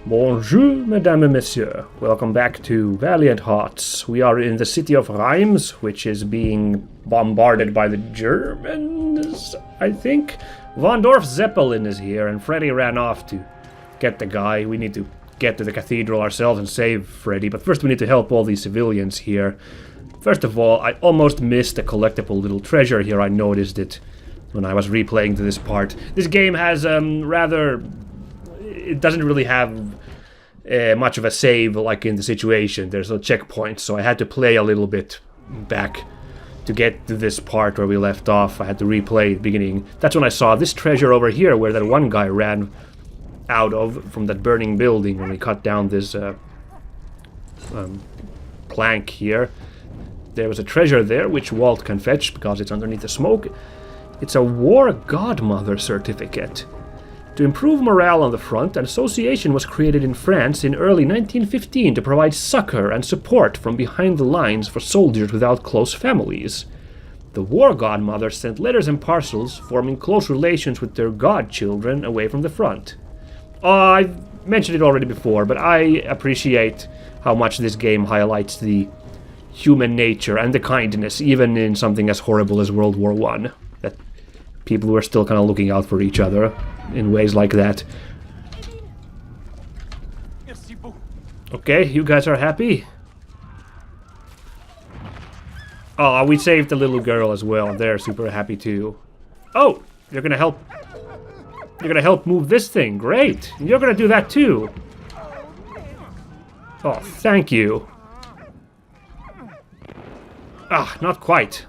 Bonjour, mesdames et messieurs. Welcome back to Valiant Hearts. We are in the city of Reims, which is being bombarded by the Germans, I think. Dorf's zeppelin is here, and Freddie ran off to get the guy. We need to get to the cathedral ourselves and save Freddie, but first we need to help all these civilians here. First of all, I almost missed a collectible little treasure here. I noticed it when I was replaying to this part. This game has it doesn't really have much of a save like in the situation. There's no checkpoint, so I had to play a little bit back to get to this part where we left off. I had to replay the beginning. That's when I saw this treasure over here where that one guy ran out of from that burning building when we cut down this plank here. There was a treasure there which Walt can fetch because it's underneath the smoke. It's a War Godmother certificate. To improve morale on the front, an association was created in France in early 1915 to provide succor and support from behind the lines for soldiers without close families. The War Godmother sent letters and parcels, forming close relations with their godchildren away from the front. I've mentioned it already before, but I appreciate how much this game highlights the human nature and the kindness, even in something as horrible as World War I. That people were still kind of looking out for each other in ways like that. Okay, you guys are happy? Oh, we saved the little girl as well. They're super happy too. Oh, you're gonna help. You're gonna help move this thing. Great. You're gonna do that too. Oh, thank you. Ah, not quite.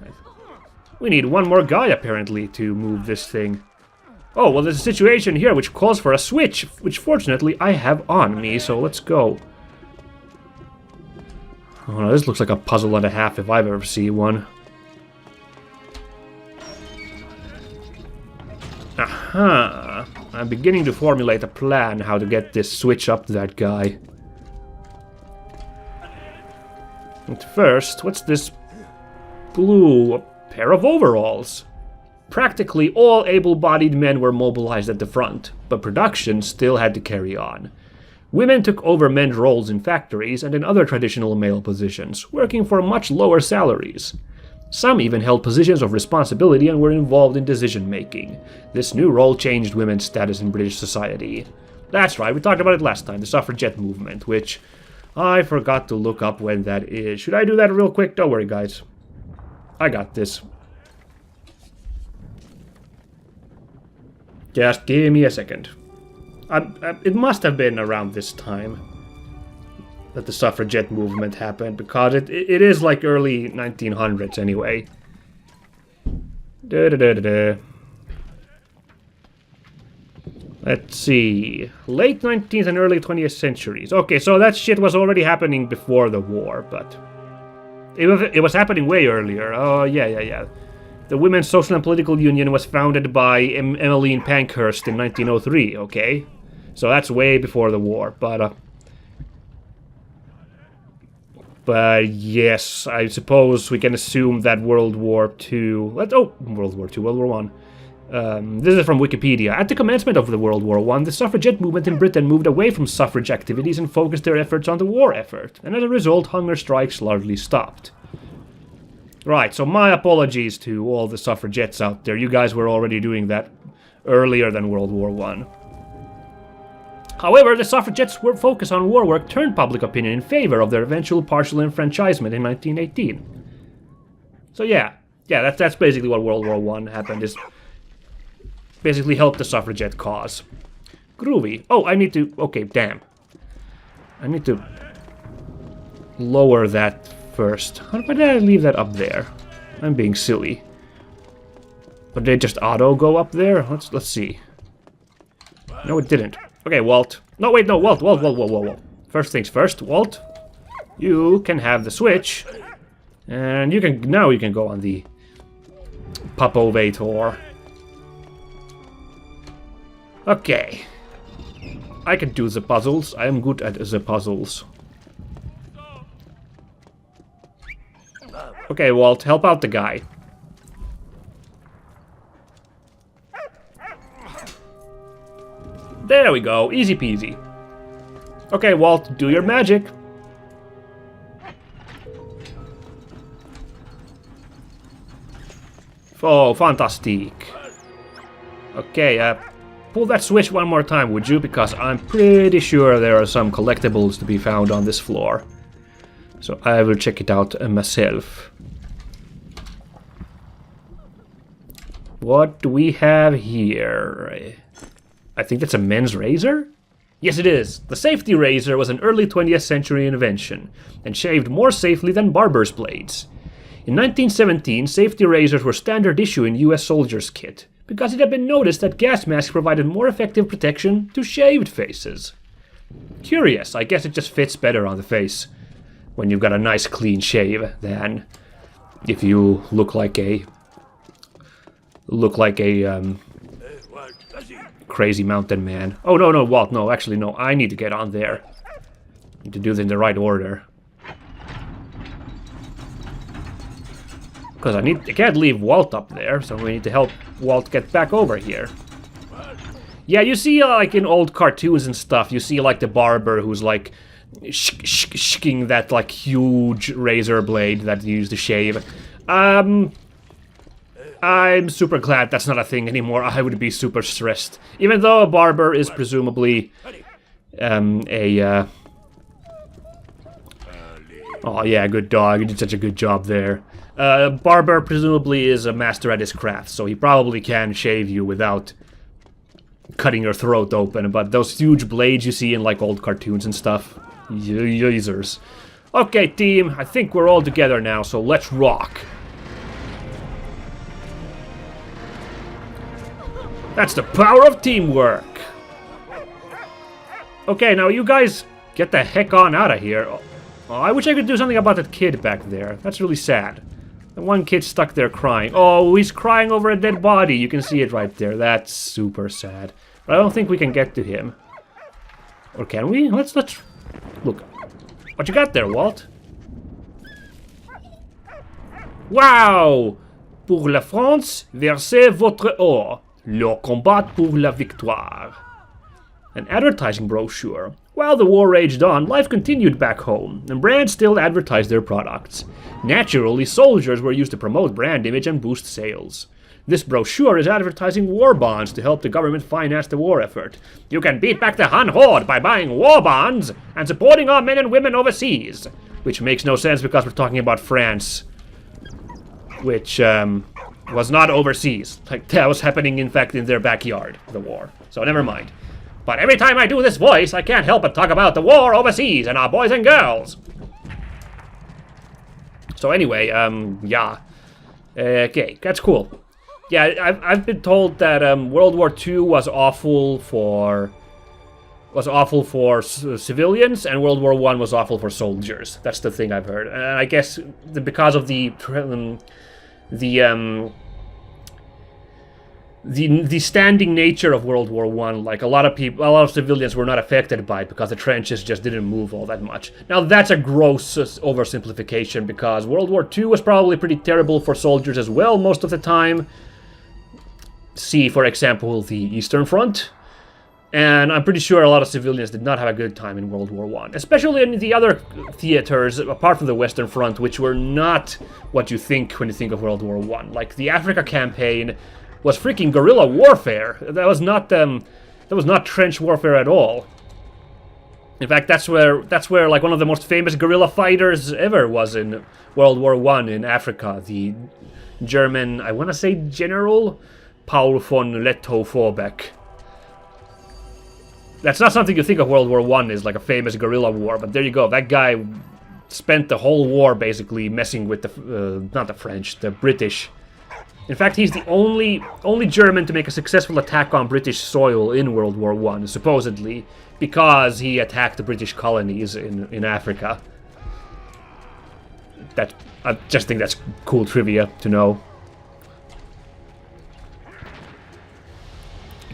We need one more guy, apparently, to move this thing. Oh, well, there's a situation here which calls for a switch, which fortunately I have on me, so let's go. Oh, no, this looks like a puzzle and a half if I've ever seen one. Aha! I'm beginning to formulate a plan how to get this switch up to that guy. But first, what's this blue? A pair of overalls. Practically all able-bodied men were mobilized at the front, but production still had to carry on. Women took over men's roles in factories and in other traditional male positions, working for much lower salaries. Some even held positions of responsibility and were involved in decision-making. This new role changed women's status in British society. That's right, we talked about it last time, the suffragette movement, which I forgot to look up when that is. Should I do that real quick? Don't worry, guys. I got this. Just give me a second. It must have been around this time that the suffragette movement happened, because it is like early 1900s anyway. Let's see. Late 19th and early 20th centuries. Okay, so that shit was already happening before the war, but it was happening way earlier. Oh, yeah. The Women's Social and Political Union was founded by Emilie Pankhurst in 1903, okay? So that's way before the war, but yes, I suppose we can assume that World War II... World War I. This is from Wikipedia. At the commencement of the World War I, the suffragette movement in Britain moved away from suffrage activities and focused their efforts on the war effort, and as a result, hunger strikes largely stopped. Right, so my apologies to all the suffragettes out there. You guys were already doing that earlier than World War I. However, the suffragettes' focus on war work turned public opinion in favor of their eventual partial enfranchisement in 1918. So yeah, that's basically what World War I happened, is basically helped the suffragette cause. Groovy. Oh, I need to... Okay, damn. I need to lower that first. Why did I leave that up there? I'm being silly. But did it just auto go up there? Let's see. No, it didn't. Okay, Walt. No, wait, no, Walt. Whoa. First things first, Walt. You can have the switch. And you can go on the Popovator. Okay. I can do the puzzles. I am good at the puzzles. Okay, Walt, help out the guy. There we go, easy peasy. Okay, Walt, do your magic. Oh, fantastic. Okay, pull that switch one more time, would you? Because I'm pretty sure there are some collectibles to be found on this floor. So I will check it out myself. What do we have here? I think that's a men's razor? Yes, it is. The safety razor was an early 20th century invention, and shaved more safely than barber's blades. In 1917, safety razors were standard issue in US soldiers' kit, because it had been noticed that gas masks provided more effective protection to shaved faces. Curious, I guess it just fits better on the face when you've got a nice clean shave than if you look like a crazy mountain man. Oh, no, Walt, no, actually, no, I need to get on there. I need to do this in the right order. Because I can't leave Walt up there, so we need to help Walt get back over here. Yeah, you see, like, in old cartoons and stuff, you see, like, the barber who's, like, shking that, like, huge razor blade that you use to shave. I'm super glad that's not a thing anymore. I would be super stressed. Even though a barber is presumably oh yeah, good dog. You did such a good job there. Barber presumably is a master at his craft, so he probably can shave you without cutting your throat open. But those huge blades you see in like old cartoons and stuff, users. Okay, team, I think we're all together now, so let's rock. That's the power of teamwork. Okay, now you guys get the heck on out of here. Oh, I wish I could do something about that kid back there. That's really sad. The one kid stuck there crying. Oh, he's crying over a dead body. You can see it right there. That's super sad. But I don't think we can get to him. Or can we? Let's look. What you got there, Walt? Wow! Pour la France, versez votre or. Le combat pour la victoire. An advertising brochure. While the war raged on, life continued back home, and brands still advertised their products. Naturally, soldiers were used to promote brand image and boost sales. This brochure is advertising war bonds to help the government finance the war effort. You can beat back the Han horde by buying war bonds and supporting our men and women overseas. Which makes no sense because we're talking about France. Which, was not overseas. Like, that was happening, in fact, in their backyard, the war. So never mind. But every time I do this voice, I can't help but talk about the war overseas and our boys and girls. So anyway, yeah. Okay, that's cool. Yeah, I've been told that World War II was awful for civilians, and World War I was awful for soldiers. That's the thing I've heard. And I guess because of the standing nature of World War I, like a lot of civilians were not affected by it because the trenches just didn't move all that much. Now that's a gross oversimplification because World War II was probably pretty terrible for soldiers as well most of the time. See, for example, the Eastern Front. And I'm pretty sure a lot of civilians did not have a good time in World War I, especially in the other theaters, apart from the Western Front, which were not what you think when you think of World War I. Like, the Africa campaign was freaking guerrilla warfare. That was not trench warfare at all. In fact, that's where like one of the most famous guerrilla fighters ever was in World War I in Africa. The German, I want to say General Paul von Lettow-Vorbeck. That's not something you think of World War I as like a famous guerrilla war, but there you go. That guy spent the whole war basically messing with not the French, the British. In fact, he's the only German to make a successful attack on British soil in World War I, supposedly, because he attacked the British colonies in Africa. I just think that's cool trivia to know.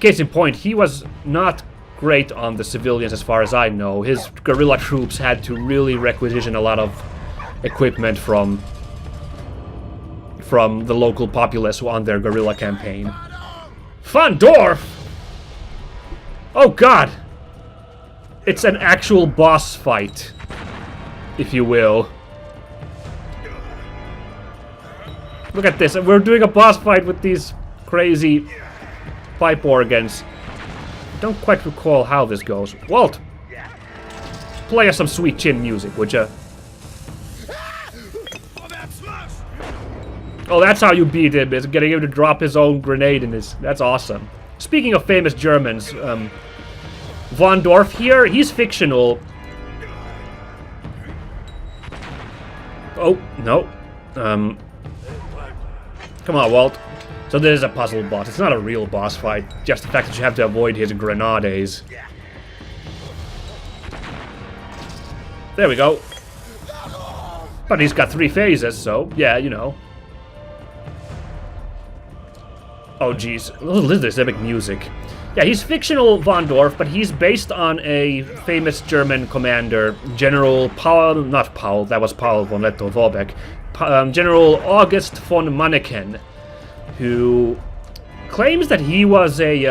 Case in point, he was not great on the civilians as far as I know. His guerrilla troops had to really requisition a lot of equipment from the local populace on their guerrilla campaign. Von Dorf! Oh god! It's an actual boss fight, if you will. Look at this. We're doing a boss fight with these crazy pipe organs. I don't quite recall how this goes. Walt! Play us some sweet chin music, would ya? Oh, that's how you beat him, is getting him to drop his own grenade in his... That's awesome. Speaking of famous Germans, Von Dorf here, he's fictional. Oh, no. Come on, Walt. So there's a puzzle boss. It's not a real boss fight. Just the fact that you have to avoid his grenades. There we go. But he's got 3 phases, so yeah, you know. Oh jeez, listen to this epic music. Yeah, he's fictional Von Dorf, but he's based on a famous German commander, General Paul, not Paul, that was Paul von Lettow-Vorbeck, General August von Manneken, who claims that he was a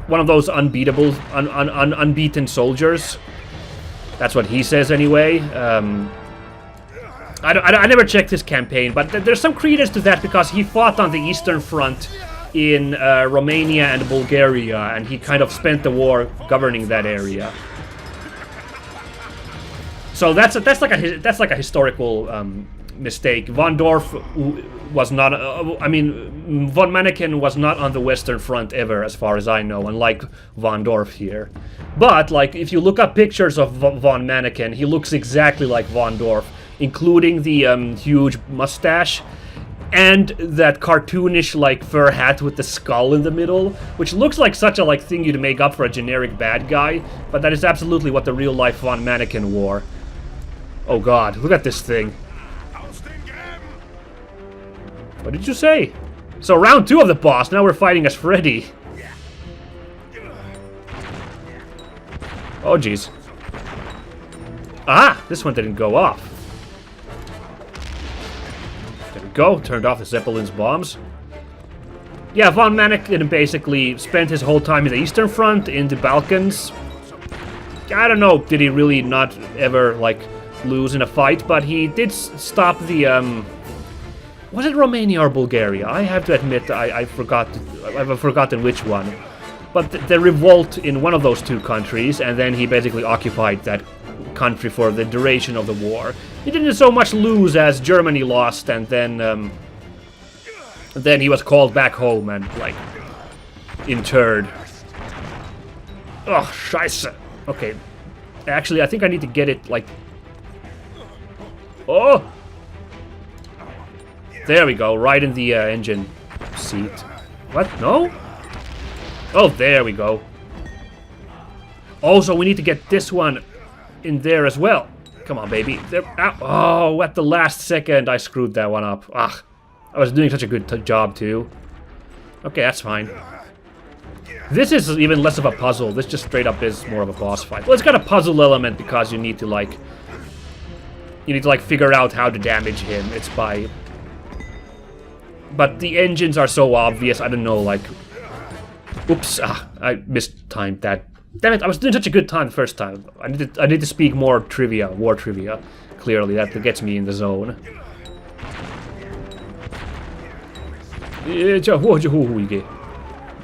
one of those unbeatable, unbeaten soldiers. That's what he says anyway. I never checked his campaign, but there's some credence to that because he fought on the Eastern Front in Romania and Bulgaria, and he kind of spent the war governing that area. So that's like a historical mistake. Von Dorf was not. I mean, von Manneken was not on the Western Front ever, as far as I know, unlike Von Dorf here. But like, if you look up pictures of von Manneken, he looks exactly like Von Dorf, including the huge mustache and that cartoonish like fur hat with the skull in the middle, which looks like such a like thing you'd make up for a generic bad guy, but that is absolutely what the real life von Manneken wore. Oh god, look at this thing. What did you say? So round 2 of the boss, now we're fighting as Freddie. Oh jeez. Ah, this one didn't go off. There we go, turned off the Zeppelin's bombs. Yeah, von Manneken basically spent his whole time in the Eastern Front, in the Balkans. I don't know, did he really not ever, like, lose in a fight, but he did stop the, was it Romania or Bulgaria? I have to admit, I've forgotten which one. But the revolt in one of those 2 countries, and then he basically occupied that country for the duration of the war. He didn't so much lose as Germany lost, and then he was called back home and, like, interred. Oh, scheiße. Okay. Actually, I think I need to get it, like... Oh! There we go, right in the engine seat. What? No? Oh, there we go. Also, we need to get this one in there as well. Come on, baby. There, oh, at the last second, I screwed that one up. Ah, I was doing such a good job, too. Okay, that's fine. This is even less of a puzzle. This just straight up is more of a boss fight. Well, it's got a puzzle element because you need to, like... figure out how to damage him. It's by... But the engines are so obvious, I don't know, like... Oops, I mistimed that. Damn it, I was doing such a good time the first time. I need to speak more trivia, war trivia. Clearly, that gets me in the zone.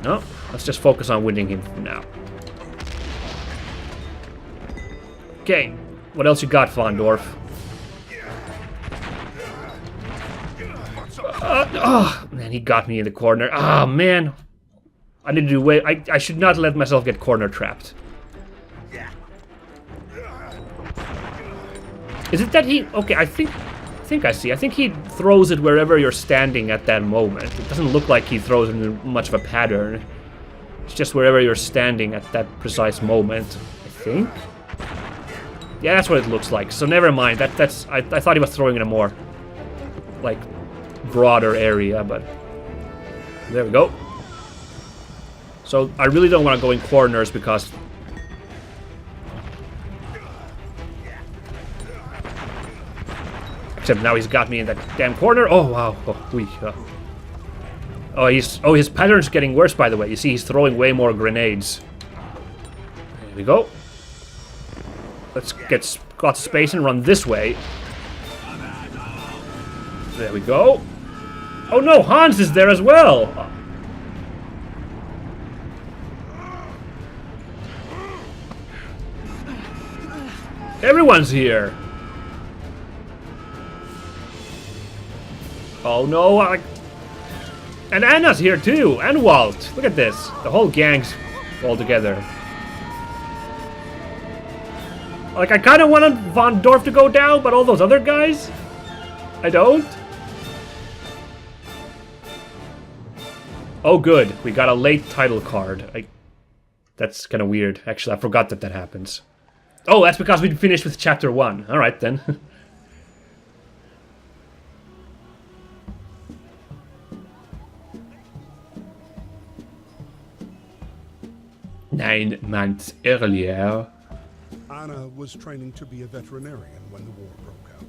No, let's just focus on winning him for now. Okay, what else you got, Von Dorf? Oh, man, he got me in the corner. Ah, man. I need to do way. I should not let myself get corner trapped. Is it that he? Okay, I think I see. I think he throws it wherever you're standing at that moment. It doesn't look like he throws it in much of a pattern. It's just wherever you're standing at that precise moment. I think. Yeah, that's what it looks like. So never mind. That's. I thought he was throwing in a more, like, broader area, but there we go. So I really don't want to go in corners because except now he's got me in that damn corner. Oh wow. Oh, his pattern's getting worse, by the way. You see he's throwing way more grenades. There we go. Let's get got space and run this way. There we go. Oh no, Hans is there as well. Everyone's here. Oh no, and Anna's here too, and Walt. Look at this. The whole gang's all together. Like, I kind of wanted Von Dorf to go down, but all those other guys, I don't. Oh good, we got a late title card. That's kind of weird. Actually, I forgot that happens. Oh, that's because we finished with chapter 1. Alright then. 9 months earlier. Anna was training to be a veterinarian when the war broke out.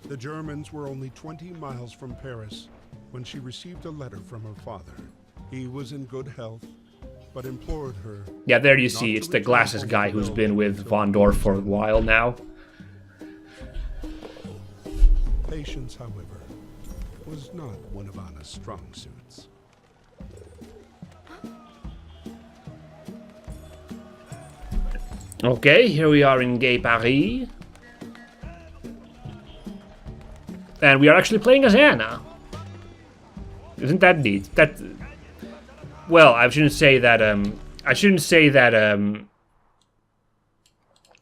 The Germans were only 20 miles from Paris when she received a letter from her father. He was in good health, but implored her. Yeah, there you see, it's the glasses guy who's been with Von Dorf for a while now. Patience, however, was not one of Anna's strong suits. Okay, here we are in Gay Paris. And we are actually playing as Anna. Isn't that neat? Well, I shouldn't say that,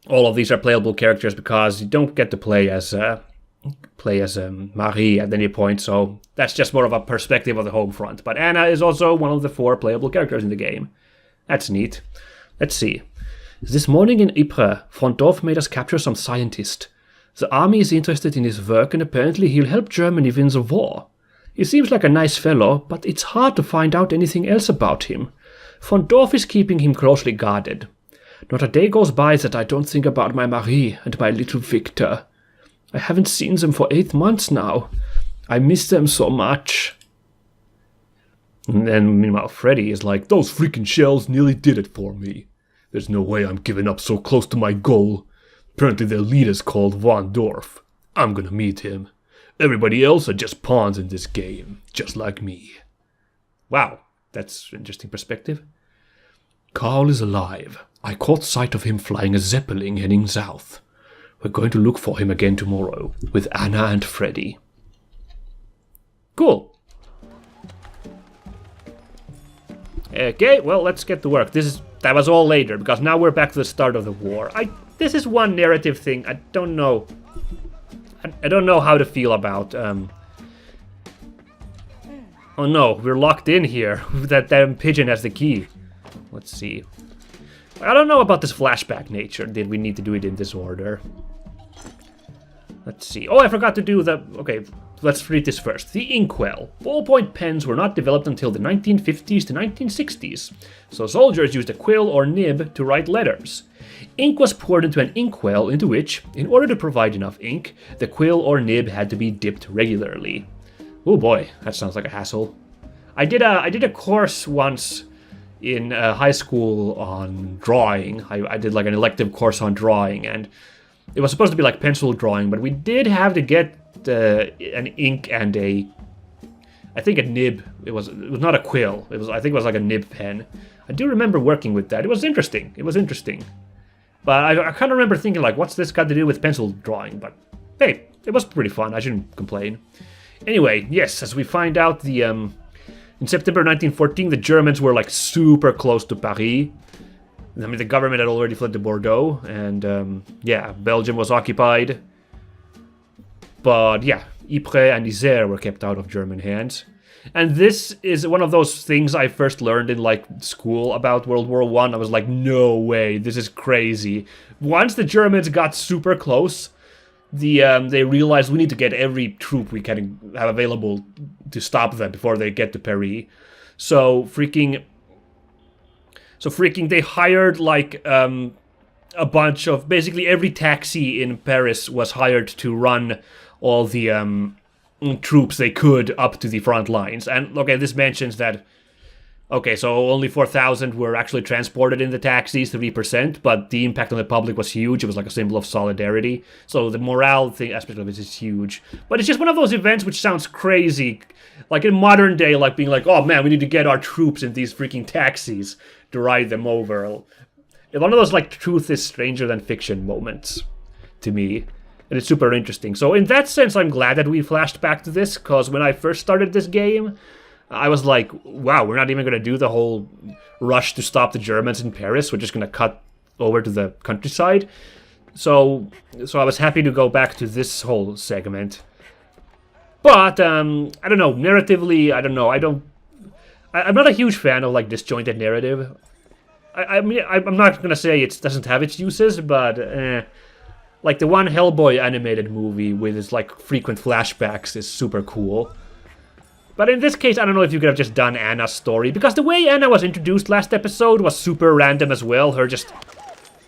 all of these are playable characters, because you don't get to play as Marie at any point, so that's just more of a perspective of the home front. But Anna is also one of the 4 playable characters in the game. That's neat. Let's see. This morning in Ypres, Von Dorf made us capture some scientist. The army is interested in his work, and apparently he'll help Germany win the war. He seems like a nice fellow, but it's hard to find out anything else about him. Von Dorf is keeping him closely guarded. Not a day goes by that I don't think about my Marie and my little Victor. I haven't seen them for 8 months now. I miss them so much. And then, meanwhile, Freddie is like, those freaking shells nearly did it for me. There's no way I'm giving up so close to my goal. Apparently their leader's called Von Dorf. I'm gonna meet him. Everybody else are just pawns in this game, just like me. Wow, that's an interesting perspective. Carl is alive. I caught sight of him flying a zeppelin heading south. We're going to look for him again tomorrow, with Anna and Freddie. Cool. Okay, well, let's get to work. That was all later, because now we're back to the start of the war. This is one narrative thing I don't know. I don't know how to feel about. Oh no, we're locked in here. That damn pigeon has the key. Let's see. I don't know about this flashback nature. Did we need to do it in this order? Let's see. Oh, I forgot to do the... Okay, let's read this first. The inkwell. Ballpoint pens were not developed until the 1950s to 1960s, so soldiers used a quill or nib to write letters. Ink was poured into an inkwell into which, in order to provide enough ink, the quill or nib had to be dipped regularly. Oh boy, that sounds like a hassle. I did a course once in high school on drawing. I did like an elective course on drawing, and it was supposed to be like pencil drawing, but we did have to get an ink and I think a nib. It was not a quill. I think it was like a nib pen. I do remember working with that. It was interesting. But I kind of remember thinking, like, what's this got to do with pencil drawing? But hey, it was pretty fun. I shouldn't complain. Anyway, yes, as we find out, in September 1914, the Germans were like super close to Paris. I mean, the government had already fled to Bordeaux, and yeah, Belgium was occupied. But yeah, Ypres and Isère were kept out of German hands. And this is one of those things I first learned in like school about World War I. I was like, no way, this is crazy. Once the Germans got super close, they realized we need to get every troop we can have available to stop them before they get to Paris. So freaking they hired like a bunch of, basically every taxi in Paris was hired to run all the troops they could up to the front lines. And okay, this mentions that Okay, so only 4,000 were actually transported in the taxis, 3%, but the impact on the public was huge. It was like a symbol of solidarity. So the morale thing aspect of it is huge. But it's just one of those events which sounds crazy. Like in modern day, like being like, oh man, we need to get our troops in these freaking taxis to ride them over. One of those like truth is stranger than fiction moments to me. And it's super interesting. So in that sense, I'm glad that we flashed back to this, because when I first started this game, I was like, wow, we're not even going to do the whole rush to stop the Germans in Paris. We're just going to cut over to the countryside. So I was happy to go back to this whole segment. But, I don't know, narratively, I don't know. I'm not a huge fan of, like, disjointed narrative. I mean, I'm not going to say it doesn't have its uses, but, like, the one Hellboy animated movie with its, like, frequent flashbacks is super cool. But in this case, I don't know if you could have just done Anna's story, because the way Anna was introduced last episode was super random as well, her just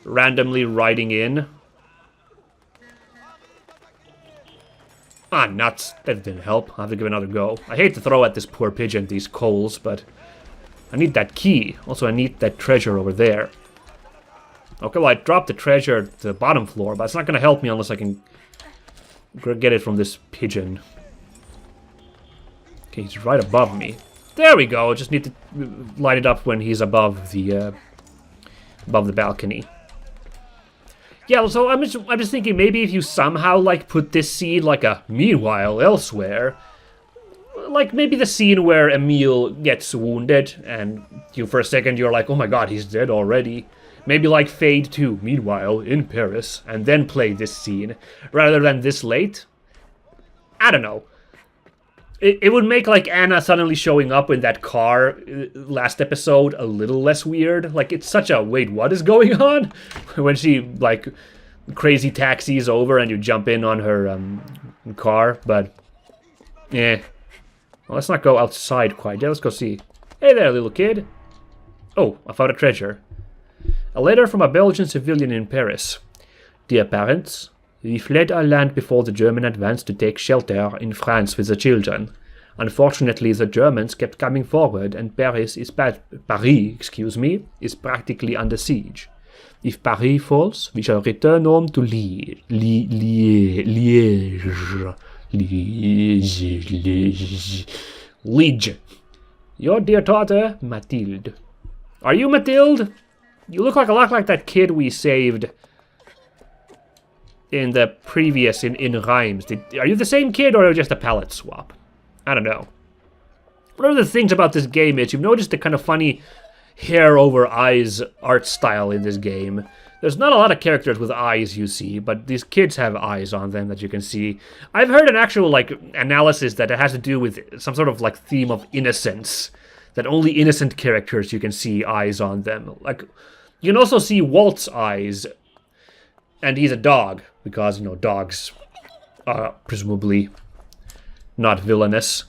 randomly riding in. Ah, nuts. That didn't help. I'll have to give it another go. I hate to throw at this poor pigeon these coals, but I need that key. Also, I need that treasure over there. Okay, well, I dropped the treasure to the bottom floor, but it's not going to help me unless I can get it from this pigeon. Okay, he's right above me. There we go. Just need to light it up when he's above the balcony. Yeah, so I'm just thinking maybe if you somehow like put this scene like a meanwhile elsewhere, like maybe the scene where Emilie gets wounded and you for a second you're like, oh my god, he's dead already. Maybe like fade to meanwhile in Paris and then play this scene rather than this late. I don't know. It would make, like, Anna suddenly showing up in that car last episode a little less weird. Like, it's such a, wait, what is going on? When she, like, crazy taxis over and you jump in on her car. But, yeah. Well, let's not go outside quite. Yeah, let's go see. Hey there, little kid. Oh, I found a treasure. A letter from a Belgian civilian in Paris. Dear parents, we fled our land before the German advance to take shelter in France with the children. Unfortunately, the Germans kept coming forward, and Paris is practically under siege. If Paris falls, we shall return home to Liège. Your dear daughter, Mathilde. Are you Mathilde? You look like a lot like that kid we saved in the previous, in Reims. Are you the same kid or just a palette swap? I don't know. One of the things about this game is you've noticed the kind of funny hair over eyes art style in this game. There's not a lot of characters with eyes you see, but these kids have eyes on them that you can see. I've heard an actual like analysis that it has to do with some sort of like theme of innocence. That only innocent characters you can see eyes on them. Like, you can also see Walt's eyes, and he's a dog, because, you know, dogs are presumably not villainous.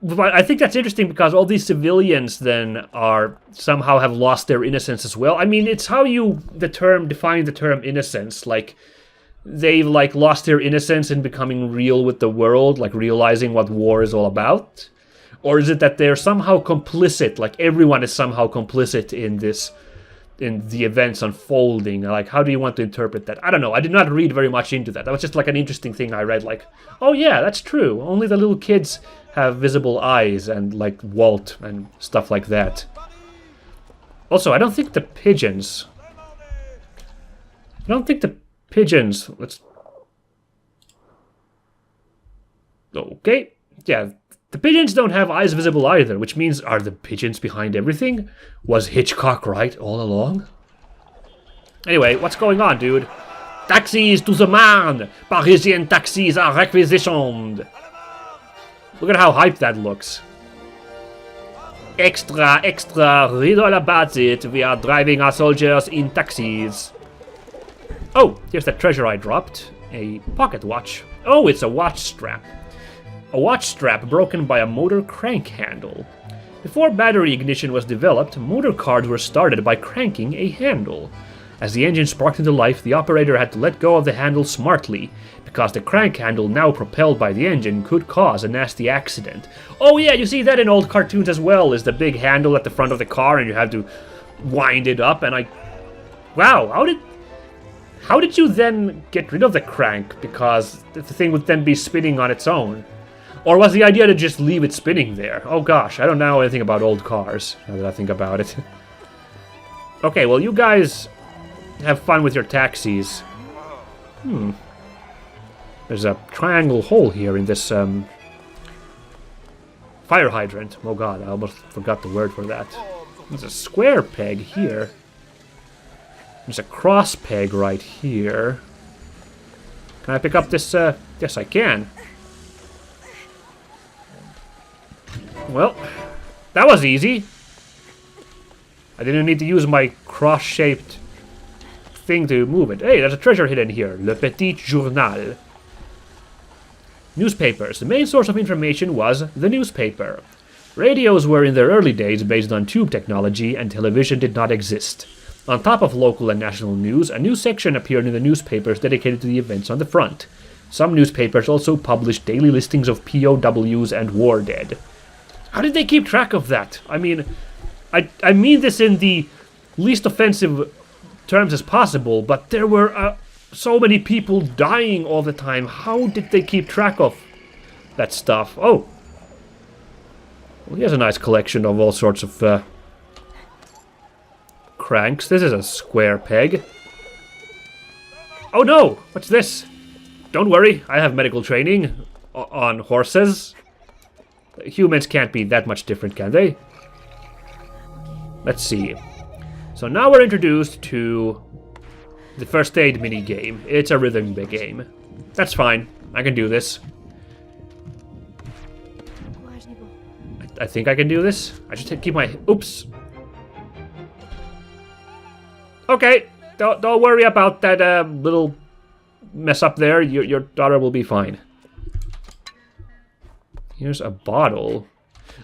But I think that's interesting because all these civilians then are somehow have lost their innocence as well. I mean, it's how you define the term innocence. Like, they've like lost their innocence in becoming real with the world, like realizing what war is all about. Or is it that they're somehow complicit, like everyone is somehow complicit in this, in the events unfolding? Like, how do you want to interpret that? I don't know. I did not read very much into that. That was just like an interesting thing I read, like, oh yeah, that's true. Only the little kids have visible eyes, and like Walt and stuff like that. Also, I don't think the pigeons... Let's... Okay. Yeah. The pigeons don't have eyes visible either, which means, are the pigeons behind everything? Was Hitchcock right all along? Anyway, what's going on, dude? Taxis to the man! Parisian taxis are requisitioned! Look at how hyped that looks. Extra, extra, read all about it. We are driving our soldiers in taxis. Oh, here's that treasure I dropped. A pocket watch. Oh, it's a watch strap. A watch strap broken by a motor crank handle. Before battery ignition was developed, motor cars were started by cranking a handle. As the engine sparked into life, the operator had to let go of the handle smartly, because the crank handle, now propelled by the engine, could cause a nasty accident. Oh yeah, you see that in old cartoons as well, is the big handle at the front of the car and you have to wind it up, and wow, how did you then get rid of the crank? Because the thing would then be spinning on its own. Or was the idea to just leave it spinning there? Oh gosh, I don't know anything about old cars, now that I think about it. Okay, well you guys have fun with your taxis. There's a triangle hole here in this fire hydrant. Oh god, I almost forgot the word for that. There's a square peg here. There's a cross peg right here. Can I pick up this? Yes, I can. Well, that was easy. I didn't need to use my cross-shaped thing to move it. Hey, there's a treasure hidden here. Le Petit Journal. Newspapers. The main source of information was the newspaper. Radios were in their early days based on tube technology, and television did not exist. On top of local and national news, a new section appeared in the newspapers dedicated to the events on the front. Some newspapers also published daily listings of POWs and war dead. How did they keep track of that? I mean, I mean this in the least offensive terms as possible, but there were so many people dying all the time. How did they keep track of that stuff? Oh. Well, he has a nice collection of all sorts of cranks. This is a square peg. Oh no! What's this? Don't worry, I have medical training on horses. Humans can't be that much different, can they? Let's see. So now we're introduced to the first aid mini game. It's a rhythm game. That's fine. I can do this. I think I can do this. I just keep my... Oops. Okay. Don't worry about that little mess up there. Your daughter will be fine. Here's a bottle.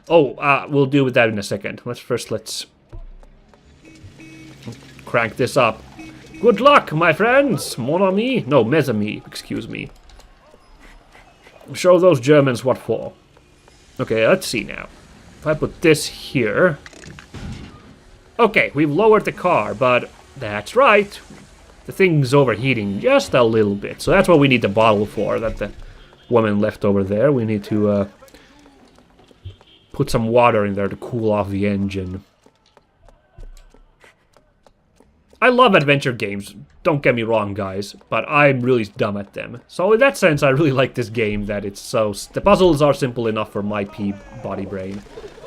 Oh, we'll deal with that in a second. Let's crank this up. Good luck, my friends. Mon ami? No, mes amis. Excuse me. Show those Germans what for. Okay, let's see now. If I put this here... Okay, we've lowered the car, but that's right. The thing's overheating just a little bit. So that's what we need the bottle for, that the woman left over there. We need to put some water in there to cool off the engine. I love adventure games, don't get me wrong, guys, but I'm really dumb at them. So in that sense, I really like this game, that it's so... The puzzles are simple enough for my body brain.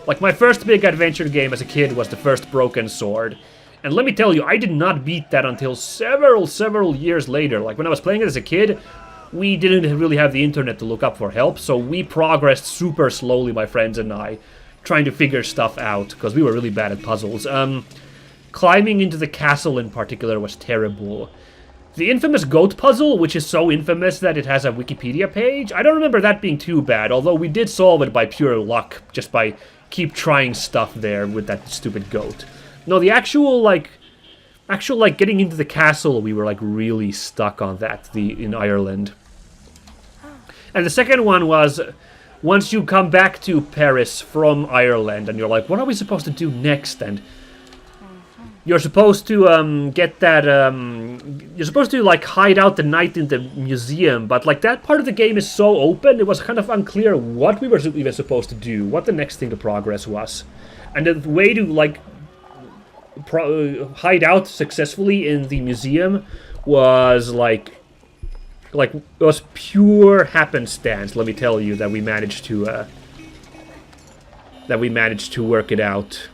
Like, my first big adventure game as a kid was the first Broken Sword. And let me tell you, I did not beat that until several years later. Like, when I was playing it as a kid, we didn't really have the internet to look up for help, so we progressed super slowly, my friends and I, trying to figure stuff out, because we were really bad at puzzles. Climbing into the castle in particular was terrible. The infamous goat puzzle, which is so infamous that it has a Wikipedia page, I don't remember that being too bad, although we did solve it by pure luck, just by keep trying stuff there with that stupid goat. No, the actual getting into the castle, we were, like, really stuck on that, in Ireland. And the second one was, once you come back to Paris from Ireland, and you're like, what are we supposed to do next? And you're supposed to get that, you're supposed to, like, hide out the night in the museum, but, like, that part of the game is so open, it was kind of unclear what we were even supposed to do, what the next thing to progress was. And the way to, like, hide out successfully in the museum was, like, it was pure happenstance, let me tell you, that we managed to work it out.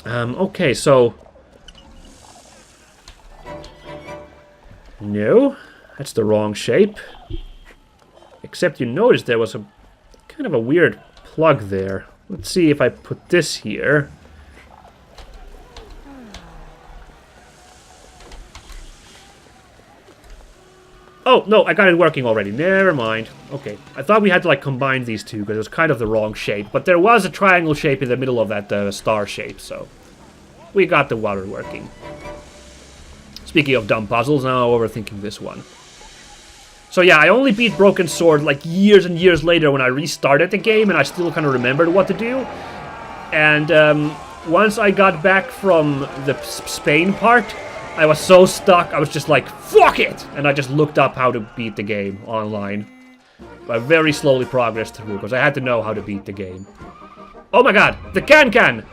Okay, so... No, that's the wrong shape. Except you notice there was a kind of a weird plug there. Let's see if I put this here. Oh, no, I got it working already. Never mind. Okay, I thought we had to, like, combine these two because it was kind of the wrong shape. But there was a triangle shape in the middle of that star shape, so we got the water working. Speaking of dumb puzzles, now I'm overthinking this one. So yeah, I only beat Broken Sword like years and years later when I restarted the game, and I still kind of remembered what to do. And once I got back from the Spain part, I was so stuck, I was just like, fuck it! And I just looked up how to beat the game online. I very slowly progressed through, because I had to know how to beat the game. Oh my god, the can-can!